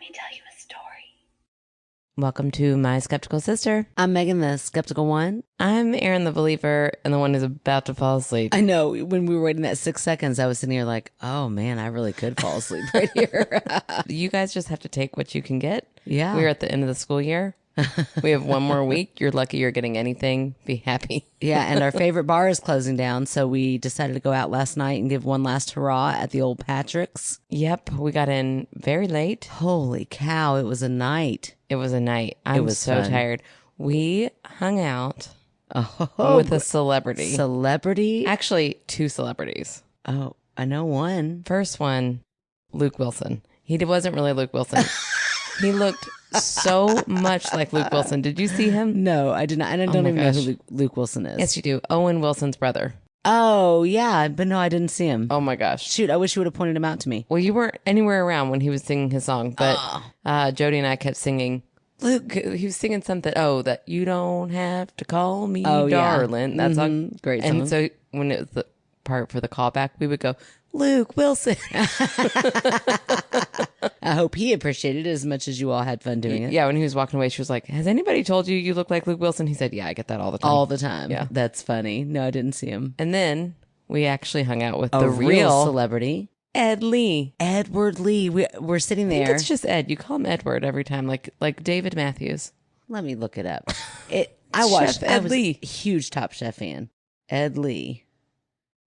me tell you a story. Welcome to My Skeptical Sister. I'm Meghann, the skeptical one. I'm Erin, the believer, and the one who's about to fall asleep. I know. When we were waiting that 6 seconds, I was sitting here like, oh man, I really could fall asleep right here. You guys just have to take what you can get. Yeah. We're at the end of the school year. We have one more week. You're lucky you're getting anything. Be happy. Yeah, and our favorite bar is closing down, so we decided to go out last night and give one last hurrah at the old Patrick's. Yep, we got in very late. Holy cow, it was a night. It was a night. I'm was so fun. tired. We hung out Oh, with a celebrity. Celebrity? Actually, two celebrities. Oh, I know one. First one, Luke Wilson. He wasn't really Luke Wilson. He looked so much like Luke Wilson. Did you see him? No, I did not. And I don't even know who Luke Wilson is. Yes, you do. Owen Wilson's brother. Oh, yeah, but no, I didn't see him. Oh my gosh. Shoot, I wish you would have pointed him out to me. Well, you weren't anywhere around when he was singing his song, but Jody and I kept singing. Luke, he was singing something. Oh, that you don't have to call me darling. That song. Great song. And so when it was the part for the callback, we would go, Luke Wilson. I hope he appreciated it as much as you all had fun doing it. Yeah, when he was walking away, she was like, has anybody told you you look like Luke Wilson? He said, yeah, I get that all the time. All the time. Yeah. That's funny. No, I didn't see him. And then we actually hung out with A the real celebrity. Ed Lee. Edward Lee. We're sitting I think there. it's just Ed. You call him Edward every time, like David Matthews. Let me look it up. I watched Chef Ed I was Lee. a huge Top Chef fan. Ed Lee.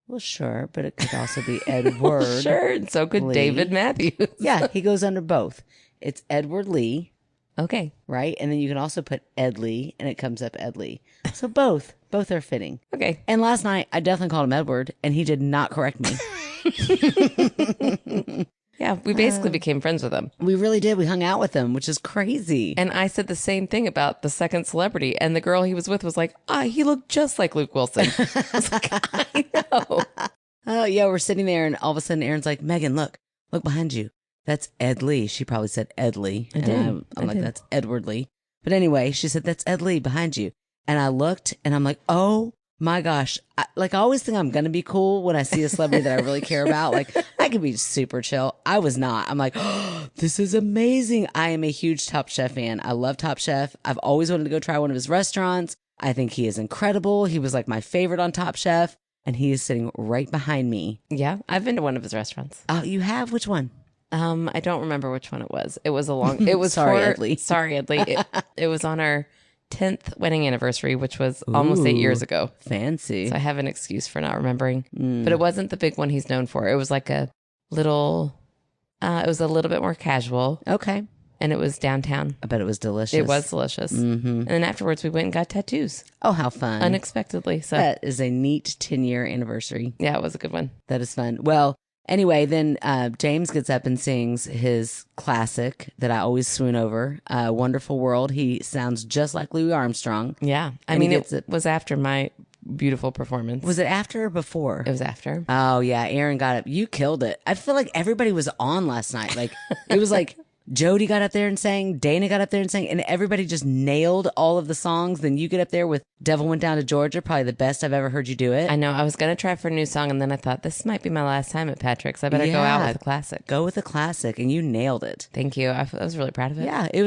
Well, sure, but it could also be Edward. Sure, and so could Lee. David Matthews. Yeah, he goes under both. It's Edward Lee, Okay. right? And then you can also put Ed Lee, and it comes up Ed Lee. So both are fitting. Okay. And last night, I definitely called him Edward, and he did not correct me. Yeah, we basically became friends with him. We really did. We hung out with him, which is crazy. And I said the same thing about the second celebrity. And the girl he was with was like, he looked just like Luke Wilson. I was like, I know. Oh, yeah, we're sitting there, and all of a sudden, Aaron's like, Meghann, look behind you. That's Ed Lee. She probably said Ed Lee. I did. I'm like, that's Edward Lee. But anyway, she said, that's Ed Lee behind you. And I looked, and I'm like, oh my gosh. I always think I'm going to be cool when I see a celebrity that I really care about. Like, I could be super chill. I was not. I'm like, oh, this is amazing. I am a huge Top Chef fan. I love Top Chef. I've always wanted to go try one of his restaurants. I think he is incredible. He was like my favorite on Top Chef, and he is sitting right behind me. Yeah, I've been to one of his restaurants. Oh, you have? Which one? I don't remember which one it was. It was a long, it was Sorry, for, Ed Lee. Sorry, Ed Lee. It was on our 10th wedding anniversary, which was almost 8 years ago. Fancy. So I have an excuse for not remembering. But it wasn't the big one he's known for. It was like a little, it was a little bit more casual. Okay. And it was downtown. I bet it was delicious. It was delicious. Mm-hmm. And then afterwards we went and got tattoos. Oh, how fun. Unexpectedly. So That is a neat 10-year anniversary. yeah, it was a good one. That is fun. Well, anyway, then James gets up and sings his classic that I always swoon over, Wonderful World. He sounds just like Louis Armstrong. Yeah. I mean, it was after my beautiful performance. Was it after or before? It was after. Oh, yeah. Aaron got up. You killed it. I feel like everybody was on last night. Like, it was like Jody got up there and sang, Dana got up there and sang, and everybody just nailed all of the songs. Then you get up there with Devil Went Down to Georgia, probably the best I've ever heard you do it. I know. I was going to try for a new song, and then I thought, this might be my last time at Patrick's. I better go out with a classic. Go with a classic, and you nailed it. Thank you. I was really proud of it. Yeah, it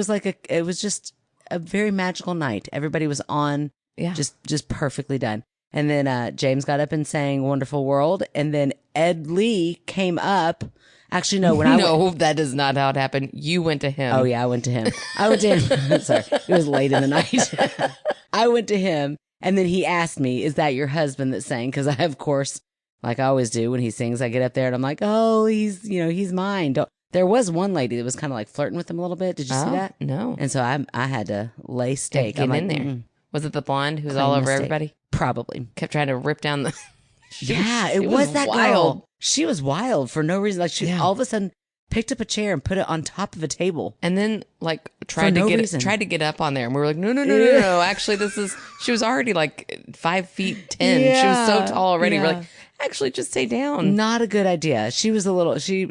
was just a very magical night. Everybody was on, just perfectly done. And then James got up and sang Wonderful World, and then Ed Lee came up. Actually, no, No, that is not how it happened. You went to him. Oh, yeah, I went to him. Sorry, it was late in the night. I went to him, and then he asked me, is that your husband that sang? Because I, of course, like I always do when he sings, I get up there and I'm like, oh, he's mine. There was one lady that was kind of like flirting with him a little bit. Did you see that? No. And so I had to lay stake. Get in there. Was it the blonde who was all over everybody? Probably. Kept trying to rip down the... Yeah, it was that wild. girl. She was wild for no reason. Like she all of a sudden picked up a chair and put it on top of a table. And then like tried to get up on there. And we were like, no. Actually, she was already like 5'10". Yeah. She was so tall already. Yeah. We're like, actually just stay down. Not a good idea. She was a little, she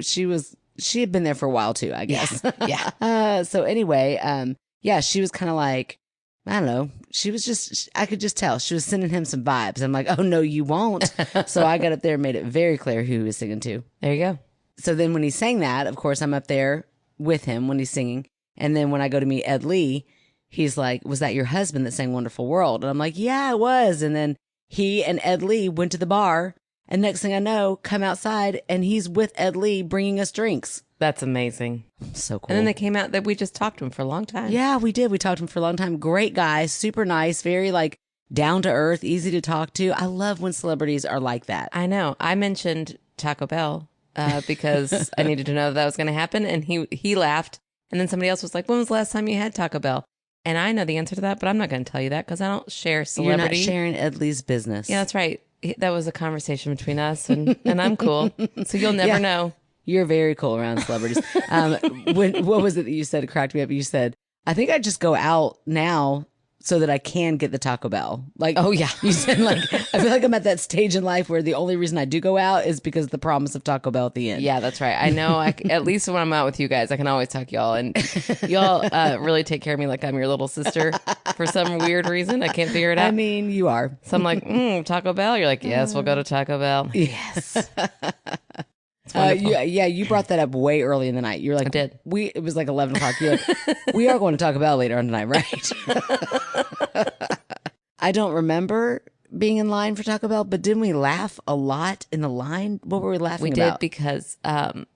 had been there for a while too, I guess. Yeah. So anyway, she was kind of like, I don't know. She was just, I could just tell she was sending him some vibes. I'm like, oh no, you won't. So I got up there and made it very clear who he was singing to. There you go. So then when he sang that, of course, I'm up there with him when he's singing. And then when I go to meet Ed Lee, he's like, was that your husband that sang Wonderful World? And I'm like, yeah, it was. And then he and Ed Lee went to the bar. And next thing I know, come outside and he's with Ed Lee bringing us drinks. That's amazing. So cool. And then they came out that we just talked to him for a long time. Yeah, we did. We talked to him for a long time. Great guy, super nice, very like down to earth, easy to talk to. I love when celebrities are like that. I know. I mentioned Taco Bell because I needed to know that was going to happen. And he laughed. And then somebody else was like, when was the last time you had Taco Bell? And I know the answer to that, but I'm not going to tell you that because I don't share celebrity. You're not sharing Ed Lee's business. Yeah, that's right. That was a conversation between us, and I'm cool. So you'll never know. You're very cool around celebrities. What was it that you said? It cracked me up. You said, I think I just go out now so that I can get the Taco Bell. Like, oh yeah. You said like, I feel like I'm at that stage in life where the only reason I do go out is because of the promise of Taco Bell at the end. Yeah, that's right. I know. At least when I'm out with you guys, I can always talk y'all, and y'all really take care of me like I'm your little sister for some weird reason. I can't figure it out. I mean, you are. So I'm like, Taco Bell. You're like, yes, we'll go to Taco Bell. Yes. You brought that up way early in the night. You're like, I did. It was like 11 o'clock. You're like, we are going to Taco Bell later on tonight, right? I don't remember being in line for Taco Bell, but didn't we laugh a lot in the line? What were we laughing about? We did because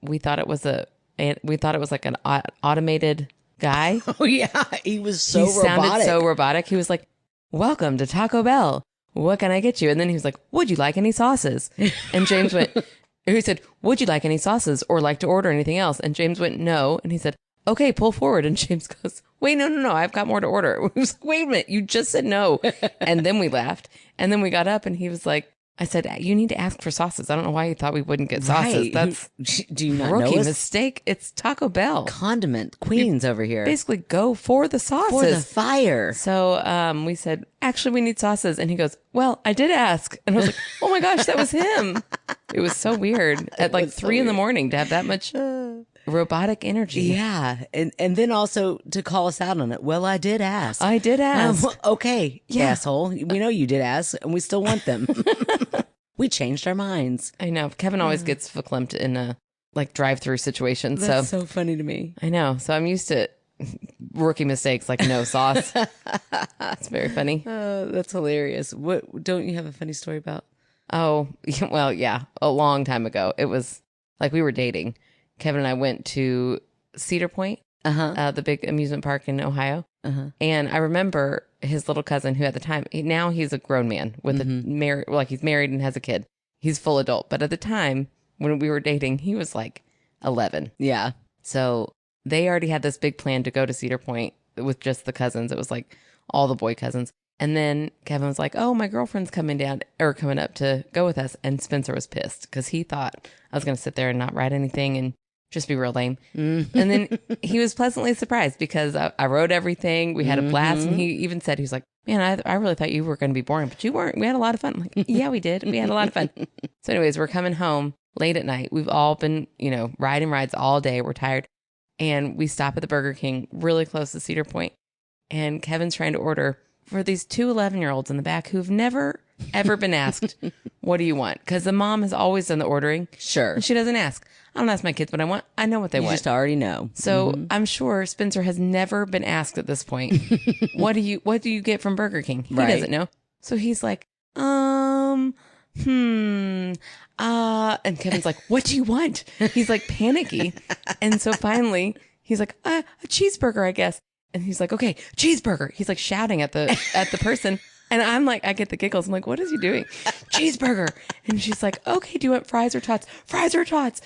we thought it was like an automated guy. Oh yeah, he was so robotic. Sounded so robotic. He was like, "Welcome to Taco Bell. What can I get you?" And then he was like, "Would you like any sauces?" And James went. He said, "Would you like any sauces or like to order anything else?" And James went, "No." And he said, "Okay, pull forward." And James goes, "Wait, no, I've got more to order." We was like, "Wait a minute, you just said no." And then we laughed. And then we got up and he was like, I said, "You need to ask for sauces. I don't know why you thought we wouldn't get sauces." Right. That's do you not rookie know us? mistake. It's Taco Bell. Condiment Queens over here. Basically go for the sauces. For the fire. So we said, "Actually, we need sauces." And he goes, "Well, I did ask." And I was like, "Oh my gosh, that was him." It was so weird at like 3 in the morning to have that much robotic energy. Yeah. And then also to call us out on it. Well, I did ask. I did ask. Okay, asshole. We know you did ask and we still want them. We changed our minds. I know. Kevin always gets verklempt in a like drive-through situation. That's so funny to me. I know. So I'm used to rookie mistakes like no sauce. It's very funny. That's hilarious. What don't you have a funny story about? Oh, well, yeah. A long time ago. It was like we were dating. Kevin and I went to Cedar Point, the big amusement park in Ohio. And I remember his little cousin who at the time, now he's a grown man with he's married and has a kid. He's full adult. But at the time when we were dating, he was like 11. Yeah. So they already had this big plan to go to Cedar Point with just the cousins. It was like all the boy cousins. And then Kevin was like, "Oh, my girlfriend's coming up to go with us." And Spencer was pissed because he thought I was going to sit there and not write anything and just be real lame. And then he was pleasantly surprised because I wrote everything. We had a blast. And he even said, he was like, "Man, I really thought you were going to be boring, but you weren't. We had a lot of fun." I'm like, "Yeah, we did. We had a lot of fun." So anyways, we're coming home late at night. We've all been, riding rides all day. We're tired. And we stop at the Burger King really close to Cedar Point. And Kevin's trying to order for these two 11-year-olds in the back who've never, ever been asked, "What do you want?" Because the mom has always done the ordering. Sure. And she doesn't ask. I don't ask my kids what I want. I know what they want. You just already know. So I'm sure Spencer has never been asked at this point, what do you get from Burger King? He doesn't know. So he's like, and Kevin's like, "What do you want?" He's like panicky. And so finally he's like, "A cheeseburger, I guess." And he's like, "Okay, cheeseburger." He's like shouting at the person. And I'm like, I get the giggles. I'm like, "What is he doing?" "Cheeseburger." And she's like, "Okay, do you want fries or tots?" "Fries or tots?"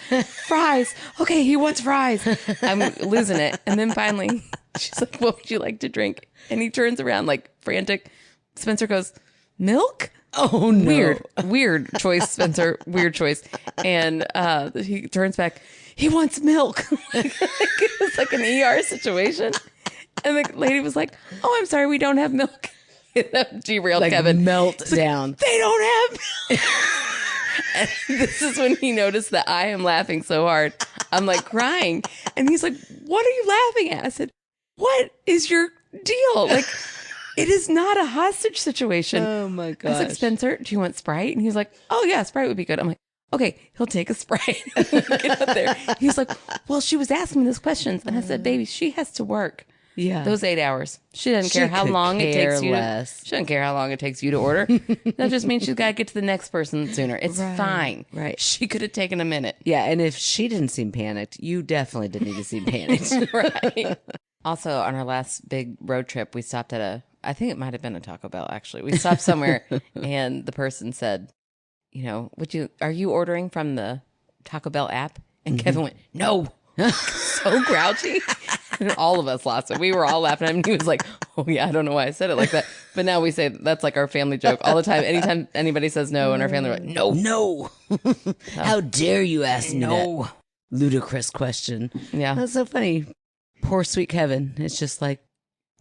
"Fries." "Okay, he wants fries." I'm losing it. And then finally she's like, "What would you like to drink?" And he turns around like frantic. Spencer goes, "Milk?" Oh, no. Weird choice, Spencer. Weird choice. And he turns back. "He wants milk." It was like an ER situation. And the lady was like, "Oh, I'm sorry, we don't have milk." That derailed like Kevin. Melt like, down. "They don't have milk." And this is when he noticed that I am laughing so hard. I'm like crying. And he's like, "What are you laughing at?" I said, "What is your deal? Like, it is not a hostage situation." Oh my I was like, gosh. "Spencer, do you want Sprite?" And he's like, "Oh yeah, Sprite would be good." I'm like, okay, he'll take a Sprite. Get up there. He's like, well, she was asking me those questions. And I said, baby, she has to work. Yeah. Those 8 hours. She doesn't She care how could long it care takes you less. she doesn't care how long it takes you to order. That just means she's got to get to the next person sooner. It's fine. Right. She could have taken a minute. Yeah, and if she didn't seem panicked, you definitely didn't need to seem panicked. Right. Also, on our last big road trip, we stopped at I think it might have been a Taco Bell, actually. We stopped somewhere and the person said, you know, are you ordering from the Taco Bell app? And Kevin went, no. So grouchy. And all of us lost it. We were all laughing at him. And he was like, oh, yeah, I don't know why I said it like that. But now we say that's like our family joke all the time. Anytime anybody says no in our family, we're like, no. No. How dare you ask me No. that ludicrous question? Yeah. That's so funny. Poor sweet Kevin. It's just like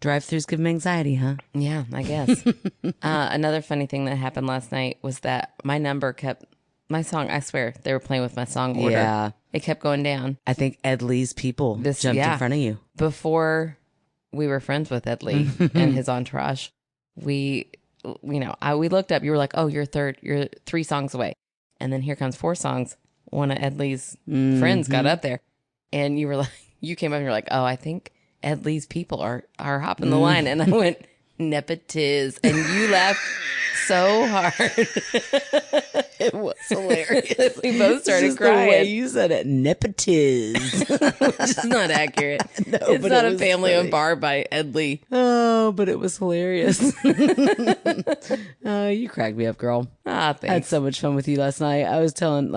drive-thrus give him anxiety, huh? Yeah, I guess. Another funny thing that happened last night was that my number kept, my song, I swear, they were playing with my song order. Yeah. It kept going down. I think Ed Lee's people jumped in front of you. Before we were friends with Ed Lee and his entourage, we looked up, you were like, oh, you're 3 songs away. And then here comes 4 songs. One of Ed Lee's friends got up there and you were like, you came up and you're like, oh, I think Ed Lee's people are hopping the line. And I went, nepotiz. And you laughed so hard. It was hilarious. We both started Just crying. The way you said it, nepotiz. Which is not accurate. No, it's but not it a was family-owned funny. bar by Ed Lee. Oh, but it was hilarious. Oh, you cracked me up, girl. Ah, I had thanks. so much fun with you last night. I was telling,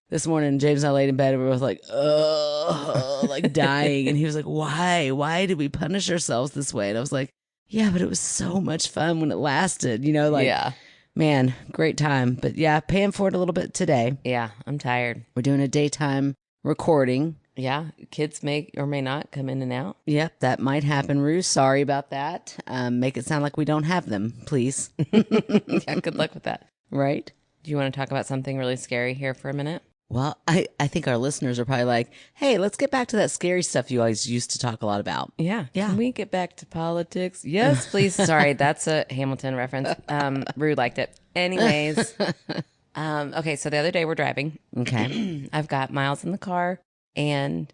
this morning, James and I laid in bed and we were both like, oh, like dying. And he was like, why? Why did we punish ourselves this way? And I was like, yeah, but it was so much fun when it lasted, Yeah. Man, great time. But yeah, paying for it a little bit today. Yeah, I'm tired. We're doing a daytime recording. Yeah, kids may or may not come in and out. Yep, that might happen, Rue. Sorry about that. Make it sound like we don't have them, please. Yeah, good luck with that. Right? Do you want to talk about something really scary here for a minute? Well, I think our listeners are probably like, hey, let's get back to that scary stuff you always used to talk a lot about. Yeah. Yeah. Can we get back to politics? Yes, please. Sorry, that's a Hamilton reference. Rue liked it. Anyways. Okay, so the other day we're driving. Okay. I've got Miles in the car and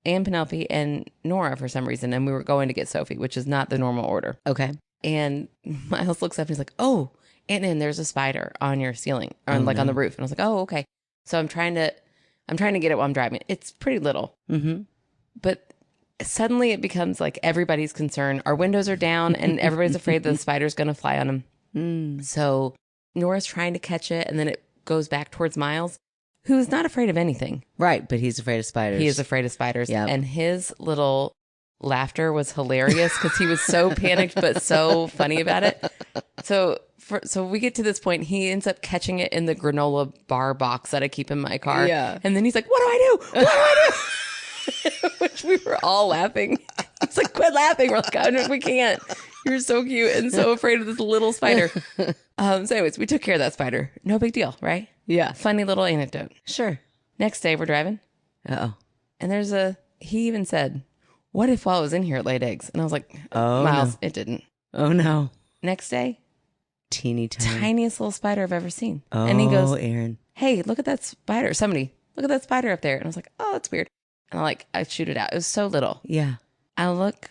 Penelope and Nora for some reason, and we were going to get Sophie, which is not the normal order. Okay. And Miles looks up and he's like, oh, and there's a spider on your ceiling or on the roof. And I was like, oh, okay. So I'm trying to get it while I'm driving. It's pretty little. Mm-hmm. But suddenly it becomes like everybody's concern. Our windows are down and everybody's afraid the spider's going to fly on them. So Nora's trying to catch it and then it goes back towards Miles, who's not afraid of anything. Right, but he's afraid of spiders. He is afraid of spiders. Yep. And his little laughter was hilarious because he was so panicked but so funny about it. So we get to this point, he ends up catching it in the granola bar box that I keep in my car. Yeah. And then he's like, what do I do? What do I do? Which we were all laughing. It's like, quit laughing. We're like, oh, no, we can't. You're so cute and so afraid of this little spider. So anyways, we took care of that spider. No big deal, right? Yeah. Funny little anecdote. Sure. Next day, we're driving. Uh-oh. And he even said, what if while it was in here it laid eggs? And I was like, Oh, Miles, no. it didn't. Oh, no. Next day, Teeny tiny. tiniest little spider I've ever seen. Oh, And he goes, Aaron. hey, look at that spider. Somebody, look at that spider up there. And I was like, oh, that's weird. And I shoot it out. It was so little. Yeah. I look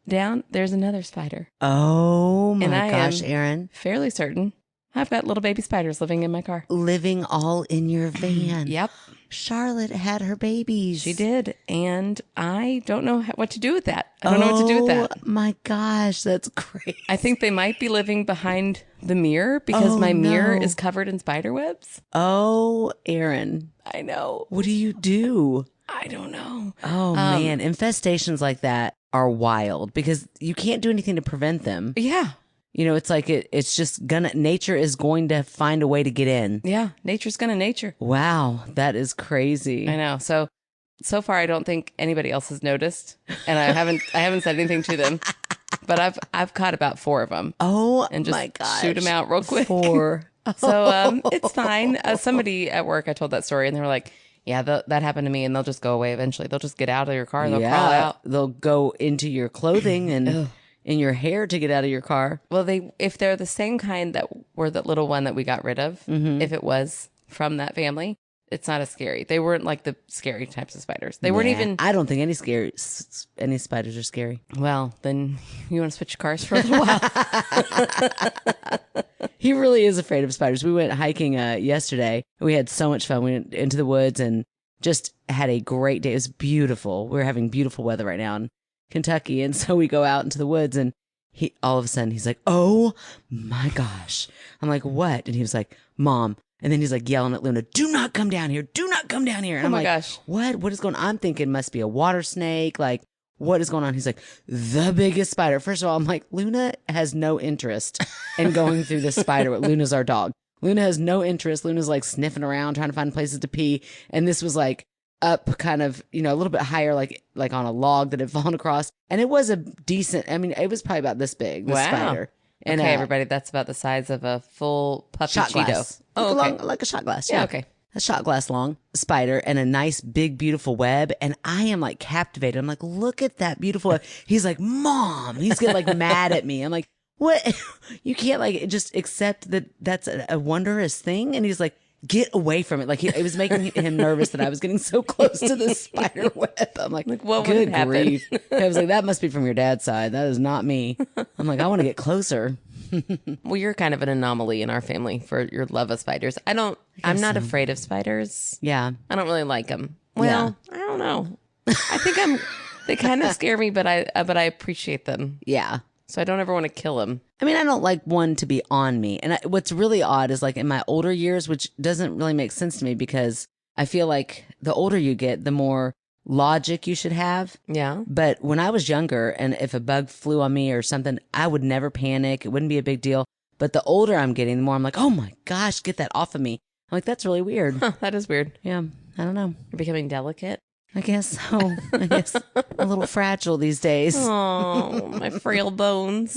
down. There's another spider. Oh, my And I gosh, am- Aaron. Fairly certain I've got little baby spiders living in my car. Living all in your van. Yep, Charlotte had her babies. she did. And I don't know what to do with that. I don't know what to do with that. Oh, my gosh, that's great. I think they might be living behind the mirror because Oh, my mirror no. is covered in spider webs. Oh, Aaron. I know. What do you do? I don't know. Oh, man. Infestations like that are wild because you can't do anything to prevent them. Yeah. It's like it's just nature is going to find a way to get in. Yeah. Nature's gonna nature. Wow, that is crazy. I know. So far I don't think anybody else has noticed. And I haven't said anything to them. But I've caught about 4 of them. Oh, And just my gosh. shoot them out real quick. 4. So it's fine. Somebody at work, I told that story and they were like, yeah, that happened to me and they'll just go away eventually. They'll just get out of your car. They'll crawl out. They'll go into your clothing and in your hair to get out of your car. Well, if they're the same kind that were the little one that we got rid of, if it was from that family, it's not as scary. They weren't like the scary types of spiders. They weren't even. I don't think any spiders are scary. Well, then you want to switch cars for a little while? He really is afraid of spiders. We went hiking yesterday. We had so much fun. We went into the woods and just had a great day. It was beautiful. We're having beautiful weather right now in Kentucky. And so we go out into the woods and all of a sudden he's like, oh my gosh. I'm like, what? And he was like, Mom. And then he's like yelling at Luna, do not come down here. Do not come down here. And I'm like, gosh. What? What is going on? I'm thinking must be a water snake. Like, what is going on? He's like, the biggest spider. First of all, I'm like, Luna has no interest in going through this spider. Luna's our dog. Luna has no interest. Luna's like sniffing around, trying to find places to pee. And this was like up kind of, a little bit higher, like on a log that had fallen across. And it was a decent, it was probably about this big, the spider. And, okay, everybody, that's about the size of a full puppy shot Cheeto. Glass. Oh, okay. Like a shot glass. Yeah, okay. A shot glass long spider and a nice big beautiful web, and I am like captivated. I'm like, look at that beautiful web. He's like, Mom. He's getting like mad at me. I'm like, what? You can't like just accept that that's a wondrous thing. And he's like, get away from it. Like it was making him nervous that I was getting so close to the spider web. I'm like what good would happen? grief. I was like, that must be from your dad's side. That is not me. I'm like, I want to get closer. Well, you're kind of an anomaly in our family for your love of spiders. I'm not afraid of spiders. Yeah. I don't really like them. Well, I don't know. I think they kind of scare me, but I appreciate them. Yeah. So I don't ever want to kill them. I don't like one to be on me. And what's really odd is like in my older years, which doesn't really make sense to me because I feel like the older you get, the more logic you should have. Yeah. But when I was younger and if a bug flew on me or something, I would never panic. It wouldn't be a big deal. But the older I'm getting, the more I'm like, oh my gosh, get that off of me. I'm like, that's really weird. Huh, that is weird. Yeah. I don't know. You're becoming delicate. I guess so. I guess a little fragile these days. Oh, my frail bones.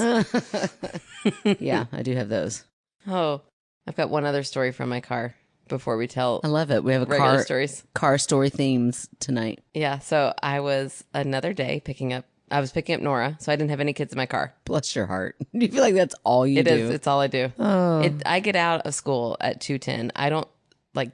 Yeah, I do have those. Oh, I've got one other story from my car before we tell. I love it. We have a regular stories. Car story themes tonight. Yeah. So I was another day picking up Nora, so I didn't have any kids in my car. Bless your heart. Do you feel like that's all you do? It is. It's all I do. Oh. I get out of school at 2:10. I don't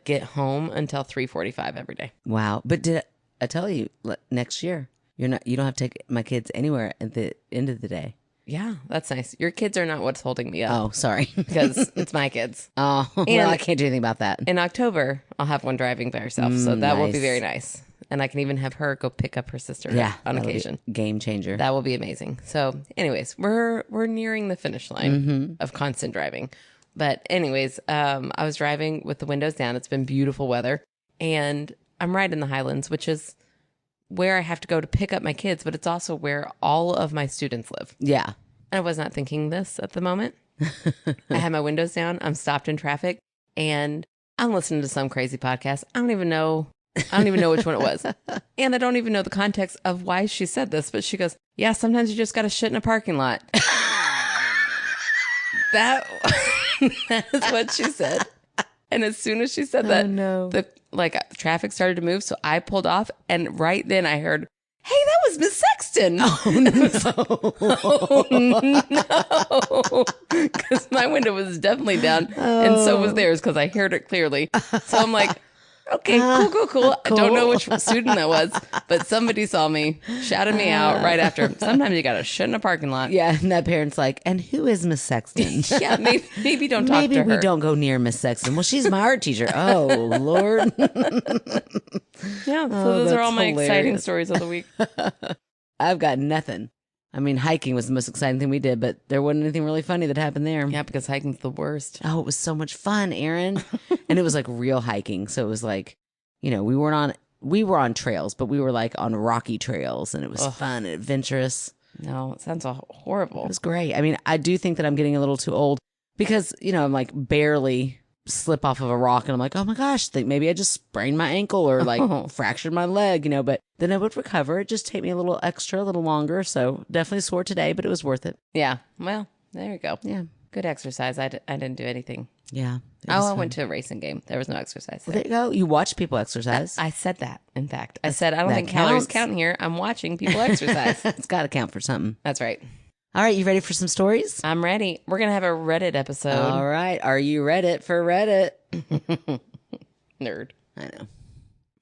get home until 3:45 every day. Wow. But did I tell you next year you don't have to take my kids anywhere at the end of the day? Yeah, that's nice. Your kids are not what's holding me up. Oh, sorry. Because it's my kids. Oh, well, I can't do anything about that. In October, I'll have one driving by herself, so that will be nice. very nice. And I can even have her go pick up her sister on occasion. Game changer. That will be amazing. So, anyways, we're nearing the finish line of constant driving. But anyways, I was driving with the windows down. It's been beautiful weather. And I'm right in the Highlands, which is where I have to go to pick up my kids, but it's also where all of my students live. Yeah. I was not thinking this at the moment. I had my windows down. I'm stopped in traffic and I'm listening to some crazy podcast. I don't even know which one it was. And I don't even know the context of why she said this, but she goes, yeah, sometimes you just got to shit in a parking lot. That is what she said. And as soon as she said that, the traffic started to move. So I pulled off. And right then I heard, hey, that was Miss Sexton. Oh, no. Because my window was definitely down. And so was theirs because I heard it clearly. So I'm like, okay, cool. I don't know which student that was, but somebody saw me, shouted me out right after. Sometimes you got to shit in a parking lot. Yeah, and that parent's like, and who is Miss Sexton? Yeah, maybe don't talk to her. Maybe we don't go near Miss Sexton. Well, she's my art teacher. Oh, Lord. Yeah, so those are all my exciting stories of the week. I've got nothing. Hiking was the most exciting thing we did, but there wasn't anything really funny that happened there. Yeah, because hiking's the worst. Oh, it was so much fun, Aaron. And it was like real hiking. So it was like, we were on trails, but we were like on rocky trails and it was fun and adventurous. No, it sounds horrible. It was great. I do think that I'm getting a little too old because, I'm like barely slip off of a rock and I'm like, oh my gosh, think maybe I just sprained my ankle or like fractured my leg, but then I would recover. It just take me a little longer. So definitely sore today, but it was worth it. Yeah. Well, there you go. Yeah. Good exercise. I didn't do anything. Yeah. I went to a racing game. There was no exercise. Well, there you go. You watch people exercise. I said that, in fact. I said, I don't think calories count here. I'm watching people exercise. It's got to count for something. That's right. All right. You ready for some stories? I'm ready. We're going to have a Reddit episode. All right. Are you Reddit for Reddit? Nerd. I know.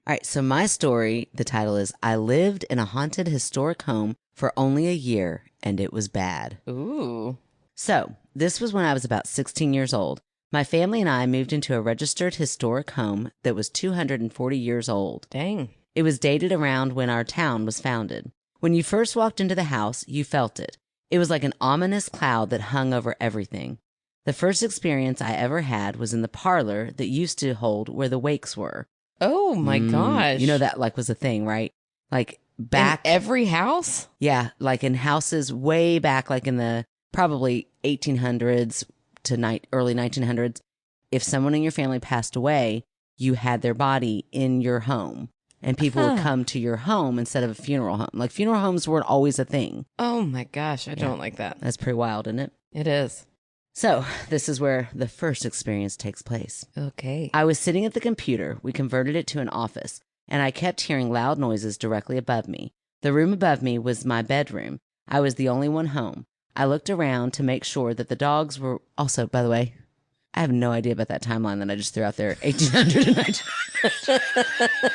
All right, so my story, the title is I Lived in a Haunted Historic Home for Only a Year, and It Was Bad. Ooh. So, this was when I was about 16 years old. My family and I moved into a registered historic home that was 240 years old. Dang. It was dated around when our town was founded. When you first walked into the house, you felt it. It was like an ominous cloud that hung over everything. The first experience I ever had was in the parlor that used to hold where the wakes were. Oh my gosh. You know that like was a thing, right? Like back in every house? Yeah, like in houses way back, like in the probably 1800s to early 1900s. If someone in your family passed away, you had their body in your home, and people would come to your home instead of a funeral home. Like funeral homes weren't always a thing. Oh my gosh, I don't like that. That's pretty wild, isn't it? It is. So this is where the first experience takes place. Okay. I was sitting at the computer. We converted it to an office, and I kept hearing loud noises directly above me. The room above me was my bedroom. I was the only one home. I looked around to make sure that the dogs were also, by the way, I have no idea about that timeline that I just threw out there. 1800 and 1900.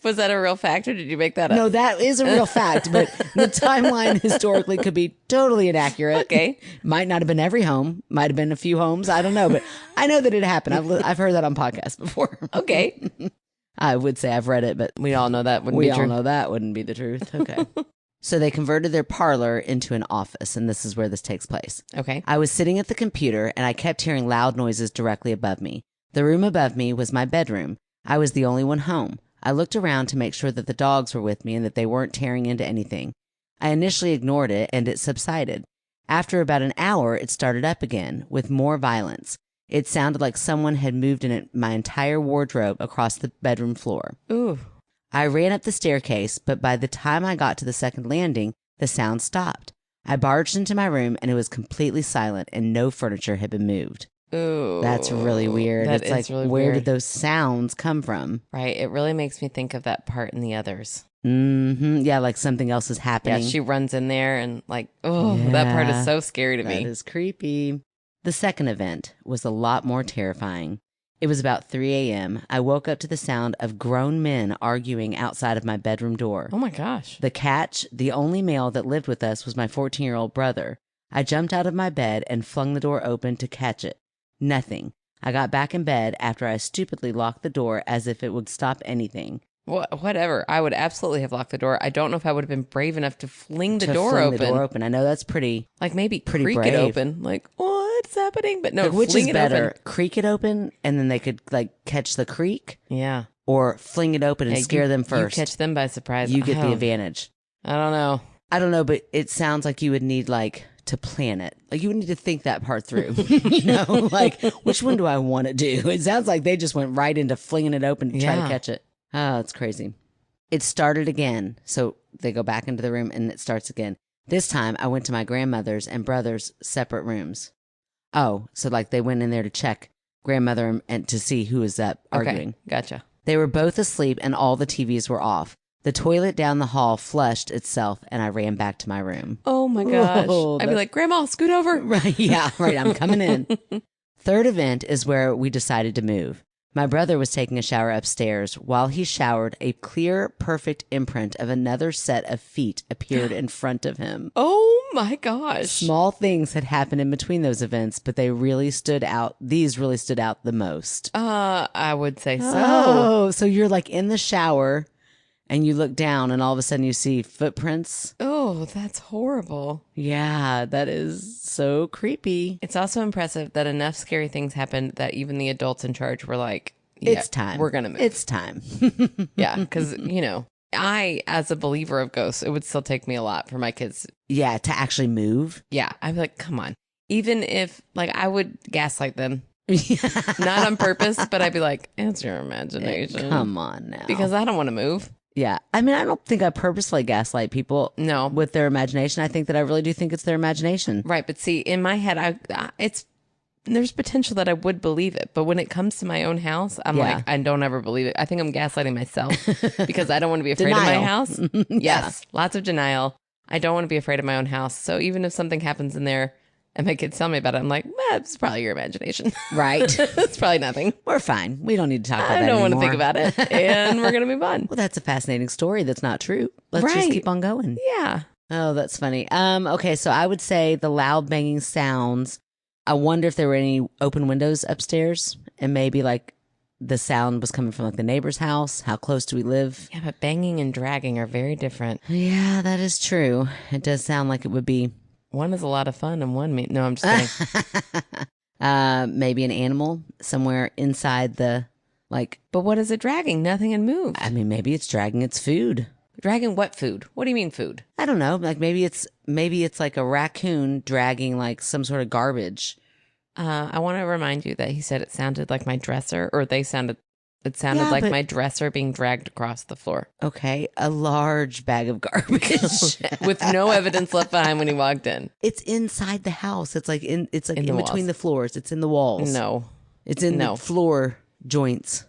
Was that a real fact or did you make that up? No, that is a real fact, but the timeline historically could be totally inaccurate. Okay. Might not have been every home. Might have been a few homes. I don't know, but I know that it happened. I've heard that on podcasts before. Okay. I would say I've read it, but We all know that wouldn't be we all true. know that wouldn't be the truth. Okay. So they converted their parlor into an office, and this is where this takes place. Okay. I was sitting at the computer, and I kept hearing loud noises directly above me. The room above me was my bedroom. I was the only one home. I looked around to make sure that the dogs were with me and that they weren't tearing into anything. I initially ignored it, and it subsided. After about an hour, it started up again, with more violence. It sounded like someone had moved my entire wardrobe across the bedroom floor. Ooh. I ran up the staircase, but by the time I got to the second landing, the sound stopped. I barged into my room, and it was completely silent, and no furniture had been moved. Ooh. That's really weird. That It's is like, really where weird. did those sounds come from? Right. It really makes me think of that part in The Others. Yeah, like something else is Yeah, happening. she runs in there and like, oh, that part is so scary to me. That is creepy. The second event was a lot more terrifying. It was about 3 a.m. I woke up to the sound of grown men arguing outside of my bedroom door. Oh my gosh. The catch, the only male that lived with us was my 14-year-old brother. I jumped out of my bed and flung the door open to catch it. Nothing. I got back in bed after I stupidly locked the door as if it would stop anything. Whatever. I would absolutely have locked the door. I don't know if I would have been brave enough to fling the door fling open. The door open. I know that's pretty. Like maybe pretty creak brave. it open. Like, what's happening? But no, Like, which fling is it better? open. Creak it open and then they could like catch the creak, Yeah. or fling it open and Yeah, scare them You first. catch them by surprise. You get the Oh, advantage. I don't know. I don't know, but it sounds like you would need like to plan it. Like you would need to think that part through. You know, like which one do I want to do? It sounds like they just went right into flinging it open to try to Yeah. catch it. Oh, it's crazy. It started again. So they go back into the room and it starts again. This time I went to my grandmother's and brother's separate rooms. Oh, so like they went in there to check grandmother and to see who was up arguing. Okay. Gotcha. They were both asleep and all the TVs were off. The toilet down the hall flushed itself and I ran back to my room. Oh my gosh. Whoa, I'd be like, Grandma, scoot over. Right. Yeah. Right. I'm coming in. Third event is where we decided to move. My brother was taking a shower upstairs. While he showered, a clear, perfect imprint of another set of feet appeared in front of him. Oh my gosh. Small things had happened in between those events, but they really stood out. These really stood out the most. I would say so. Oh, so you're like in the shower and you look down and all of a sudden you see footprints. Oh, that's horrible. Yeah, that is so creepy. It's also impressive that enough scary things happened that even the adults in charge were like, yeah, It's time. We're going to move. It's time. Yeah, because, I, as a believer of ghosts, it would still take me a lot for my kids. Yeah, to actually move. Yeah, I'd be like, come on. Even if, I would gaslight them. Not on purpose, but I'd be like, it's your imagination. Come on now. Because I don't want to move. Yeah. I mean, I don't think I purposely gaslight people No. with their imagination. I think that I really do think it's their imagination. Right, but see, in my head, there's potential that I would believe it, but when it comes to my own house, I'm Yeah. like, I don't ever believe it. I think I'm gaslighting myself because I don't want to be afraid of Denial. my house. Yes, lots of denial. I don't want to be afraid of my own house. So even if something happens in there and my kids tell me about it, I'm like, It's probably your imagination. Right. It's probably nothing. We're fine. We don't need to talk about I that don't want to anymore. think about it. And we're going to move on. Well, that's a fascinating story that's not true. Let's just Right. keep on going. Yeah. Oh, that's funny. Okay, so I would say the loud banging sounds. I wonder if there were any open windows upstairs and maybe like the sound was coming from like the neighbor's house. How close do we live? Yeah, but banging and dragging are very different. Yeah, that is true. It does sound like it would be One is a lot of fun and one no, I'm just kidding. maybe an animal somewhere inside the like. But what is it dragging? Nothing had moved. I mean, maybe it's dragging its food. Dragging what food? What do you mean food? I don't know. Like maybe it's like a raccoon dragging like some sort of garbage. I want to remind you that he said it sounded like my dresser, or it sounded Yeah, like but- my dresser being dragged across the floor Okay, a large bag of garbage. with no evidence left behind when he walked in. It's inside the house. It's like in In the between walls. the floors. It's in the walls. No. It's in No. the floor joints.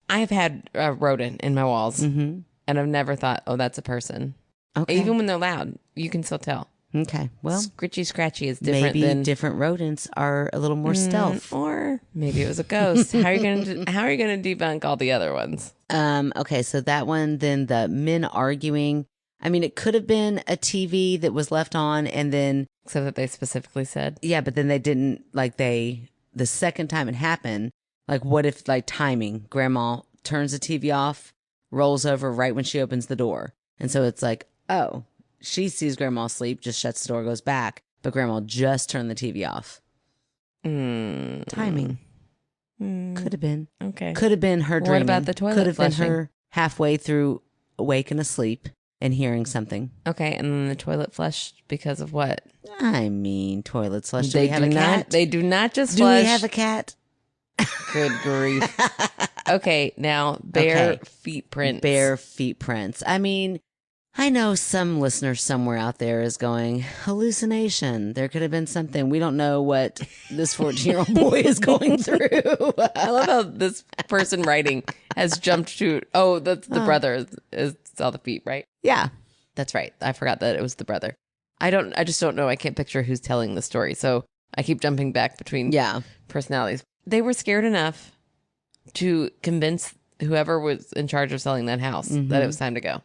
I have had a rodent in my walls, and I've never thought, oh, that's a person. Okay. Even when they're loud, you can still tell. Okay. Well, Scritchy Scratchy is different maybe than different rodents are a little more stealth. or maybe it was a ghost. How are you going to debunk all the other ones? Okay, so that one, then the men arguing. I mean, it could have been a TV that was left on and then, Except that they specifically said, yeah, but then they didn't, like the second time it happened, like what if like timing, grandma turns the TV off, rolls over right when she opens the door. And so it's like, oh, she sees grandma asleep, just shuts the door, goes back, but grandma just turned the TV off. Timing. Could have been. okay. Could have been her What dreaming. about the toilet Could have flushing? been her halfway through awake and asleep and hearing something. Okay, and then the toilet flushed because of what? I mean, toilets flush. Do we have a not. cat? They do not just Do flush. we have a cat? Good grief. Okay, now bare Okay. feet prints. Bare feet prints. I mean, I know some listener somewhere out there is going, hallucination. There could have been something. We don't know what this 14-year-old boy is going through. I love how this person writing has jumped to. Oh, that's the brother is all the feet, right? Yeah. That's right. I forgot that it was the brother. I just don't know. I can't picture who's telling the story. So I keep jumping back between Yeah. personalities. They were scared enough to convince whoever was in charge of selling that house that it was time to go.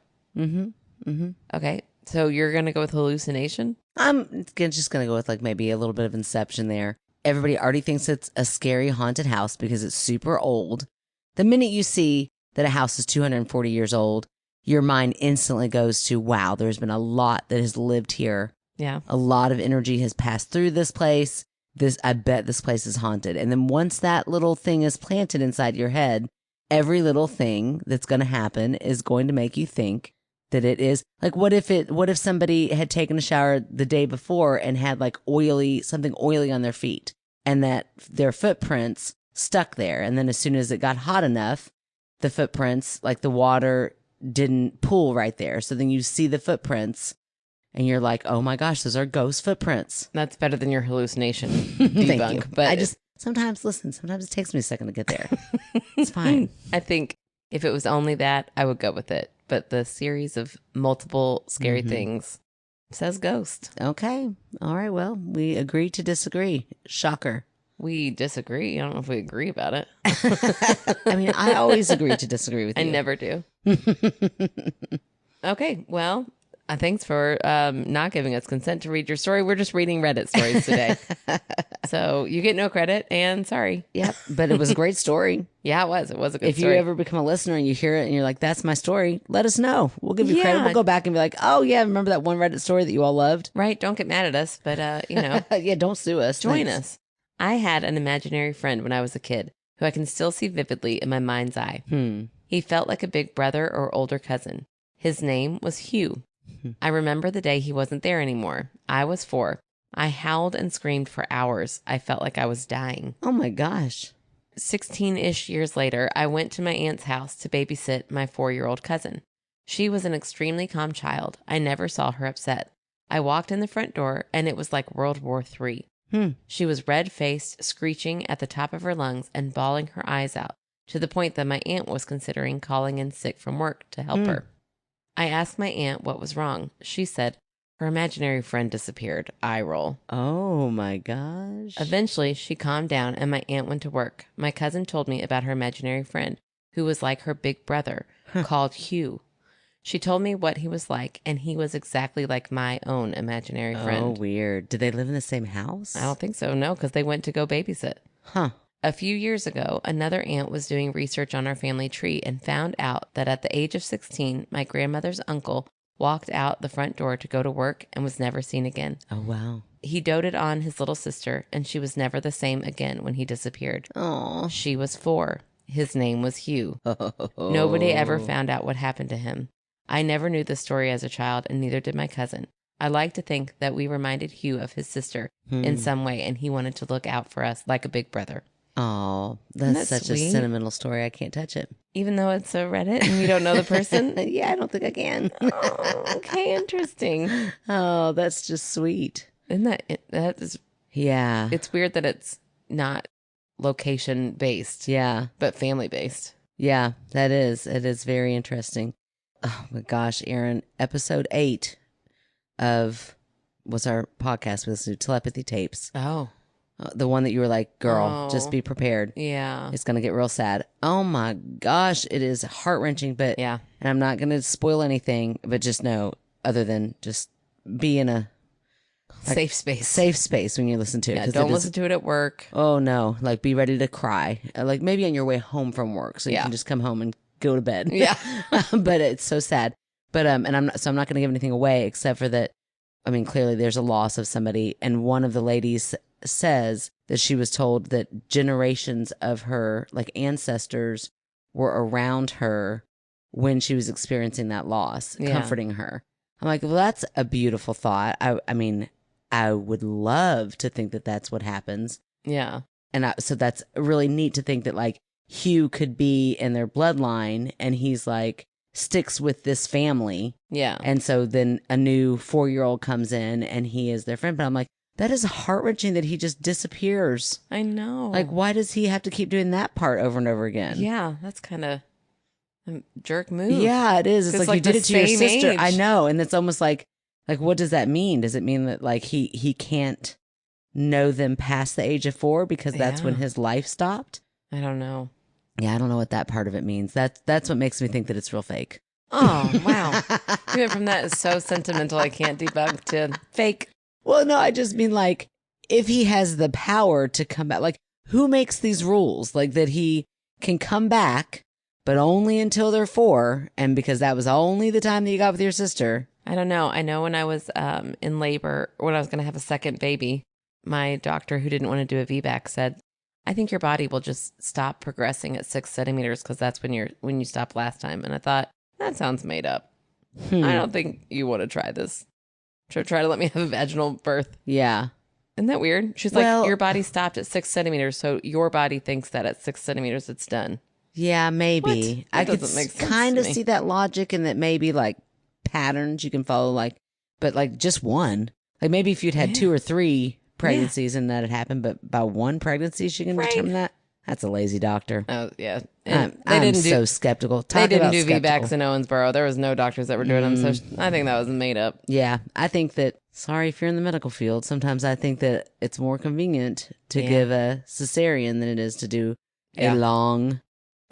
Okay. So you're going to go with hallucination? I'm just going to go with like maybe a little bit of inception there. Everybody already thinks it's a scary haunted house because it's super old. The minute you see that a house is 240 years old, your mind instantly goes to, wow, there's been a lot that has lived here. Yeah. A lot of energy has passed through this place. I bet this place is haunted. And then once that little thing is planted inside your head, every little thing that's going to happen is going to make you think that it is like, what if somebody had taken a shower the day before and had like something oily on their feet and that their footprints stuck there. And then as soon as it got hot enough, the footprints, like the water didn't pool right there. So then you see the footprints and you're like, oh my gosh, those are ghost footprints. That's better than your hallucination Thank debunk. you. But Sometimes it takes me a second to get there. It's fine. I think if it was only that, I would go with it. But the series of multiple scary things says ghost. Okay. All right. Well, we agree to disagree. Shocker. We disagree. I don't know if we agree about it. I mean, I always agree to disagree with I you. never do. Okay. Well, thanks for not giving us consent to read your story. We're just reading Reddit stories today. So you get no credit and sorry. Yep. But it was a great story. Yeah, it was. It was a good If story. you ever become a listener and you hear it and you're like, that's my story, let us know. We'll give you credit. Yeah. We'll go back and be like, oh, yeah, remember that one Reddit story that you all loved? Right. Don't get mad at us. But, Yeah, don't sue us. join Thanks. us. I had an imaginary friend when I was a kid who I can still see vividly in my mind's eye. He felt like a big brother or older cousin. His name was Hugh. I remember the day he wasn't there anymore. I was 4. I howled and screamed for hours. I felt like I was dying. Oh my gosh. 16-ish years later, I went to my aunt's house to babysit my 4-year-old cousin. She was an extremely calm child. I never saw her upset. I walked in the front door, and it was like World War III. She was red-faced, screeching at the top of her lungs and bawling her eyes out, to the point that my aunt was considering calling in sick from work to help her. I asked my aunt what was wrong. She said, Her imaginary friend disappeared. Eye roll. Oh my gosh. Eventually, she calmed down and my aunt went to work. My cousin told me about her imaginary friend, who was like her big brother, called Hugh. She told me what he was like, and he was exactly like my own imaginary friend. Oh, weird. Did they live in the same house? I don't think so, no, because they went to go babysit. Huh. A few years ago, another aunt was doing research on our family tree and found out that at the age of 16, my grandmother's uncle walked out the front door to go to work and was never seen again. Oh, wow. He doted on his little sister, and she was never the same again when he disappeared. Oh. She was 4. His name was Hugh. Nobody ever found out what happened to him. I never knew the story as a child, and neither did my cousin. I like to think that we reminded Hugh of his sister in some way, and he wanted to look out for us like a big brother. Oh, that's such sweet? a sentimental story. I can't touch it. Even though it's a Reddit and we don't know the person? Yeah, I don't think I can. Oh, okay, interesting. Oh, that's just sweet. Isn't that is, Yeah. it's weird that it's not location based, Yeah. but family based. Yeah, that is. It is very interesting. Oh my gosh, Aaron, episode 8 of what's our podcast with Telepathy Tapes. Oh, The one that you were like, girl, Oh. just be prepared. yeah. It's going to get real sad. Oh my gosh, it is heart-wrenching, but Yeah. and I'm not going to spoil anything, but just know, other than just be in a Safe space. safe space when you listen to it. Yeah, 'cause don't it is- listen to it at work. Oh no, like be ready to cry. Like maybe on your way home from work, so you Yeah. can just come home and go to bed. Yeah. But it's so sad. But and I'm not going to give anything away except for that. I mean, clearly there's a loss of somebody, and one of the ladies says that she was told that generations of her like ancestors were around her when she was experiencing that loss, Yeah. comforting her. I'm like, well, that's a beautiful thought. I mean, I would love to think that that's what happens. Yeah. And so that's really neat to think that like Hugh could be in their bloodline and he's like sticks with this family. Yeah. And so then a new 4-year-old comes in and he is their friend. But I'm like, that is heart wrenching that he just disappears. I know. Like, why does he have to keep doing that part over and over again? Yeah, that's kind of a jerk move. Yeah, it is. It's 'Cause, like you like, did the it to your same sister. age. I know. And it's almost like what does that mean? Does it mean that like he can't know them past the age of 4 because that's Yeah. when his life stopped? I don't know. Yeah, I don't know what that part of it means. That's what makes me think that it's real fake. Oh, wow. You went from that is so sentimental I can't debug to fake. Well, no, I just mean like if he has the power to come back, like who makes these rules? Like that he can come back, but only until they're 4, and because that was only the time that you got with your sister. I don't know. I know when I was in labor, when I was going to have a second baby, my doctor who didn't want to do a VBAC said, I think your body will just stop progressing at 6 centimeters because that's when you stopped last time. And I thought, that sounds made up. I don't think you want to try this. Try to let me have a vaginal birth. Yeah. Isn't that weird? She's Well- like, your body stopped at 6 centimeters, so your body thinks that at 6 centimeters it's done. Yeah, maybe. What? I That could doesn't make sense kind to of me. see that logic and that maybe like patterns you can follow, like, but like just one. Like maybe if you'd had 2 or 3 pregnancies and that had happened, but by one pregnancy she can Right. determine that. That's a lazy doctor. Oh, yeah. I'm, And they I'm didn't so do skeptical. they Talk didn't about do skeptical. VBACs in Owensboro. There was no doctors that were doing them, so I think that was made up. Yeah, I think that, sorry if you're in the medical field, sometimes I think that it's more convenient to Yeah. give a cesarean than it is to do Yeah. a long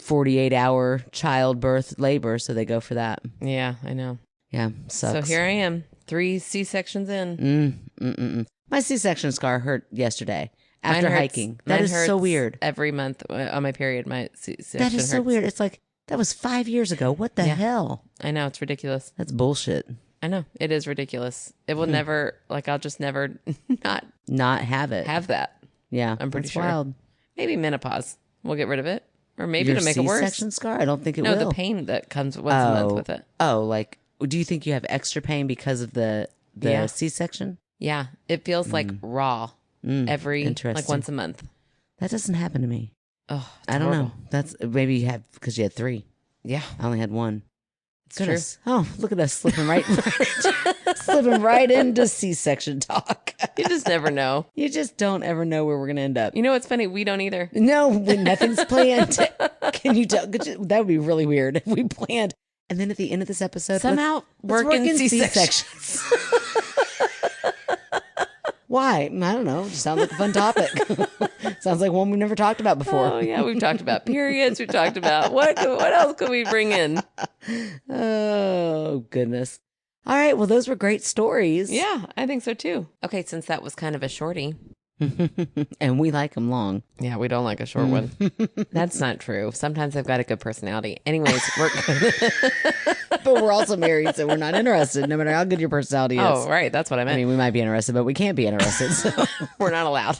48-hour childbirth labor, so they go for that. Yeah, I know. Yeah, sucks. So here I am, 3 C-sections in. My C-section scar hurt yesterday Mine after hurts- hiking. That mine is so hurts weird. Every month on my period, my C-section That is so hurts. weird. It's like, that was 5 years ago. What the Yeah. hell? I know, it's ridiculous. That's bullshit. I know, it is ridiculous. It will never, like, I'll just never not Not have it. have that. Yeah, I'm pretty that's sure. wild. Maybe menopause. We'll get rid of it. Or maybe Your to make it worse. C-section scar? I don't think it No, will. the pain that comes once a month with it. Oh, like, do you think you have extra pain because of the Yeah. C-section? Yeah, it feels like raw every, like interesting. once a month. That doesn't happen to me. Oh, I don't know. That's maybe you have because you had 3. Yeah, I only had 1. it's Goodness. Oh, look at us slipping slipping right into C-section talk. true. You just never know. You just don't ever know where we're going to end up. You know what's funny? We don't either. No, when nothing's planned. Can you tell? That would be really weird if we planned. And then at the end of this episode, Somehow let's work in work C-sections. Why? I don't know. Just sounds like a fun topic. Sounds like one we've never talked about before. Oh yeah, we've talked about periods. We've talked about what else could we bring in? Oh, goodness. All right. Well, those were great stories. Yeah, I think so too. Okay, since that was kind of a shorty. And we like them long. Yeah, we don't like a short one. That's not true. Sometimes I've got a good personality. Anyways, we're But we're also married, so we're not interested, no matter how good your personality is. Oh, right. That's what I meant. I mean, we might be interested, but we can't be interested. So We're not allowed.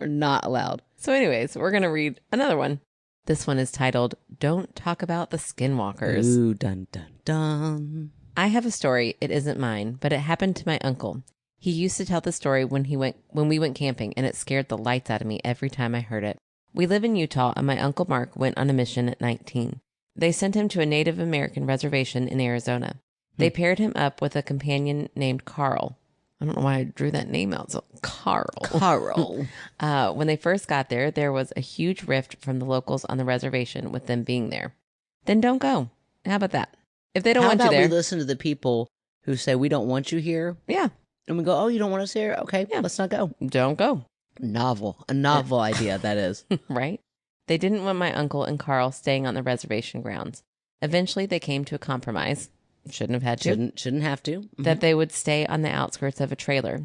we're not allowed. So anyways, we're going to read another one. This one is titled, Don't Talk About the Skinwalkers. Ooh, dun, dun, dun. I have a story. It isn't mine, but it happened to my uncle. He used to tell the story when we went camping, and it scared the lights out of me every time I heard it. We live in Utah, and my Uncle Mark went on a mission at 19. They sent him to a Native American reservation in Arizona. They paired him up with a companion named Carl. I don't know why I drew that name out. So Carl. Carl. When they first got there, there was a huge rift from the locals on the reservation with them being there. Then don't go. How about that? If they don't How want you about there. we listen to the people who say we don't want you here? Yeah. And we go, oh, you don't want us here? Okay, Yeah. let's not go. Don't go. A novel idea, that is. Right? They didn't want my uncle and Carl staying on the reservation grounds. Eventually, they came to a compromise. Shouldn't have had to. Shouldn't have to. Mhm. That they would stay on the outskirts of a trailer.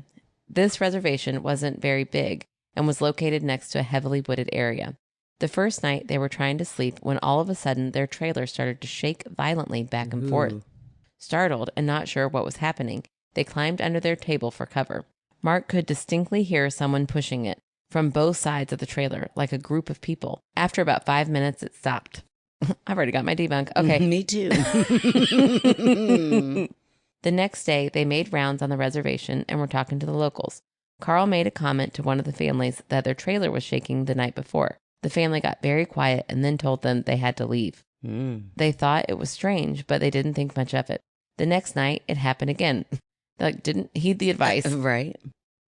This reservation wasn't very big and was located next to a heavily wooded area. The first night, they were trying to sleep when all of a sudden their trailer started to shake violently back and forth. Startled and not sure what was happening, they climbed under their table for cover. Mark could distinctly hear someone pushing it from both sides of the trailer, like a group of people. After about 5 minutes, it stopped. I've already got my debunk. Okay. Me too. The next day, they made rounds on the reservation and were talking to the locals. Carl made a comment to one of the families that their trailer was shaking the night before. The family got very quiet and then told them they had to leave. They thought it was strange, but they didn't think much of it. The next night, it happened again. They didn't heed the advice. Right.